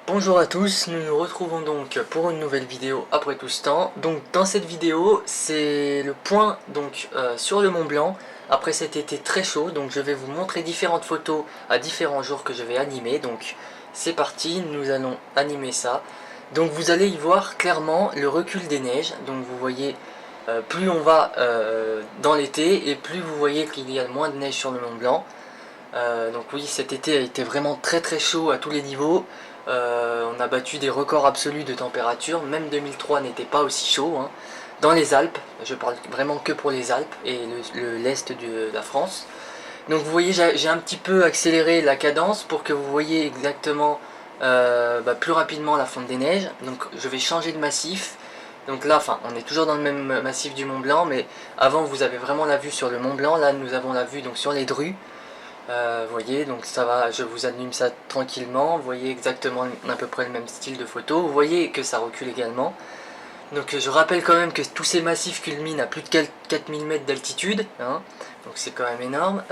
Bonjour à tous, nous nous retrouvons donc pour une nouvelle vidéo après tout ce temps. Donc dans cette vidéo, c'est le point sur le Mont Blanc après cet été très chaud. Donc je vais vous montrer différentes photos à différents jours que je vais animer. Donc c'est parti, nous allons animer ça. Donc vous allez y voir clairement le recul des neiges. Donc vous voyez, plus on va dans l'été et plus vous voyez qu'il y a moins de neige sur le Mont Blanc. Donc oui, cet été a été vraiment très très chaud à tous les niveaux. On a battu des records absolus de température, même 2003 n'était pas aussi chaud. Dans les Alpes, je parle vraiment que pour les Alpes et l'Est de la France. Donc vous voyez, j'ai un petit peu accéléré la cadence pour que vous voyez exactement plus rapidement la fonte des neiges. Donc je vais changer de massif. Donc là, on est toujours dans le même massif du Mont Blanc, mais avant vous avez vraiment la vue sur le Mont Blanc. Là, nous avons la vue donc sur les Drues. Vous voyez, donc ça va, je vous anime ça tranquillement. Vous voyez exactement à peu près le même style de photo. Vous voyez que ça recule également. Donc je rappelle quand même que tous ces massifs culminent à plus de 4000 mètres d'altitude. Donc c'est quand même énorme.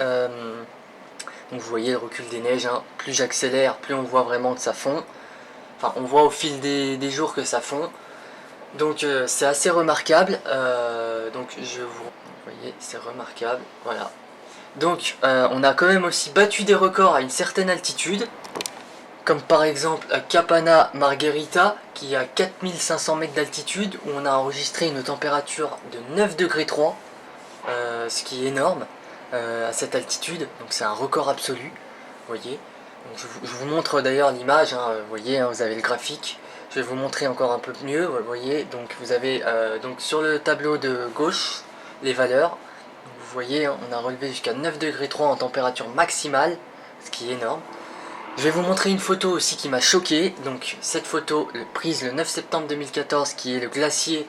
Donc vous voyez le recul des neiges. Plus j'accélère, plus on voit vraiment que ça fond. Enfin, on voit au fil des jours que ça fond. Donc c'est assez remarquable. Vous voyez, c'est remarquable. Voilà. Donc on a quand même aussi battu des records à une certaine altitude, comme par exemple à Capana Margherita qui est à 4500 mètres d'altitude, où on a enregistré une température de 9 degrés 3, ce qui est énorme à cette altitude, donc c'est un record absolu, vous voyez. Donc, je vous montre d'ailleurs l'image, vous voyez, vous avez le graphique, je vais vous montrer encore un peu mieux, vous voyez, donc vous avez donc sur le tableau de gauche les valeurs. Vous voyez, on a relevé jusqu'à 9 degrés 3 en température maximale, ce qui est énorme. Je vais vous montrer une photo aussi qui m'a choqué. Donc cette photo prise le 9 septembre 2014, qui est le glacier,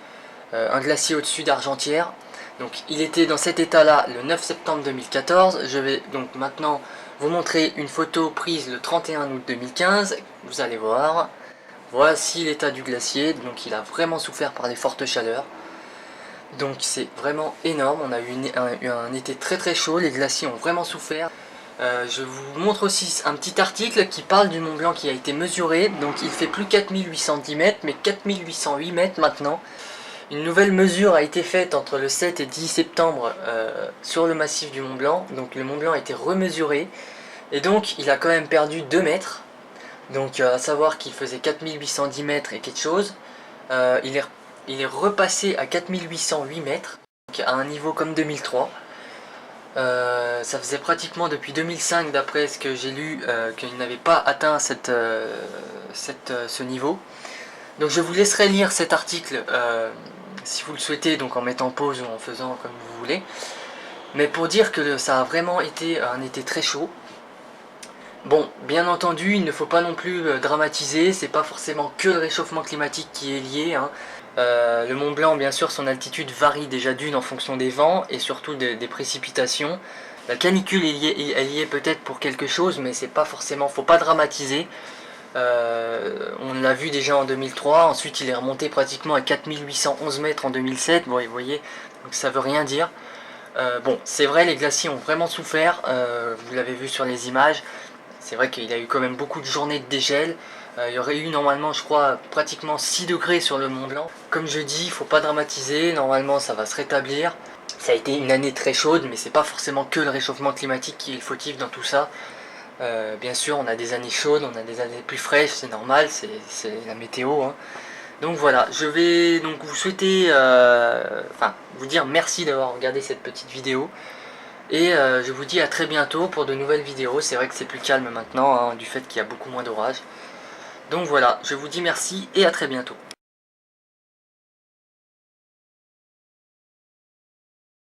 un glacier au-dessus d'Argentière. Donc il était dans cet état-là le 9 septembre 2014. Je vais donc maintenant vous montrer une photo prise le 31 août 2015. Vous allez voir. Voici l'état du glacier. Donc il a vraiment souffert par les fortes chaleurs. Donc c'est vraiment énorme, on a eu un été très très chaud, les glaciers ont vraiment souffert. Je vous montre aussi un petit article qui parle du Mont Blanc qui a été mesuré. Donc il fait plus 4810 mètres mais 4808 mètres maintenant. Une nouvelle mesure a été faite entre le 7 et 10 septembre sur le massif du Mont Blanc. Donc le Mont Blanc a été remesuré et donc il a quand même perdu 2 mètres. Donc à savoir qu'il faisait 4810 mètres et quelque chose. Il est repassé à 4808 mètres, donc à un niveau comme 2003. Ça faisait pratiquement depuis 2005, d'après ce que j'ai lu, qu'il n'avait pas atteint ce niveau. Donc je vous laisserai lire cet article si vous le souhaitez, donc en mettant pause ou en faisant comme vous voulez. Mais pour dire que ça a vraiment été un été très chaud. Bon, bien entendu, il ne faut pas non plus dramatiser, c'est pas forcément que le réchauffement climatique qui est lié. Le Mont Blanc, bien sûr, son altitude varie déjà d'une en fonction des vents et surtout des précipitations. La canicule est liée peut-être pour quelque chose, mais c'est pas forcément, faut pas dramatiser. On l'a vu déjà en 2003, ensuite il est remonté pratiquement à 4811 mètres en 2007, bon, vous voyez, donc ça veut rien dire. Bon, c'est vrai, les glaciers ont vraiment souffert, vous l'avez vu sur les images. C'est vrai qu'il y a eu quand même beaucoup de journées de dégel. Il y aurait eu normalement, je crois, pratiquement 6 degrés sur le Mont Blanc. Comme je dis, il ne faut pas dramatiser, normalement ça va se rétablir. Ça a été une année très chaude, mais c'est pas forcément que le réchauffement climatique qui est le fautif dans tout ça. Bien sûr, on a des années chaudes, on a des années plus fraîches, c'est normal, c'est la météo. Donc voilà, je vais donc vous souhaiter, vous dire merci d'avoir regardé cette petite vidéo. Et je vous dis à très bientôt pour de nouvelles vidéos. C'est vrai que c'est plus calme maintenant, du fait qu'il y a beaucoup moins d'orage. Donc voilà, je vous dis merci et à très bientôt.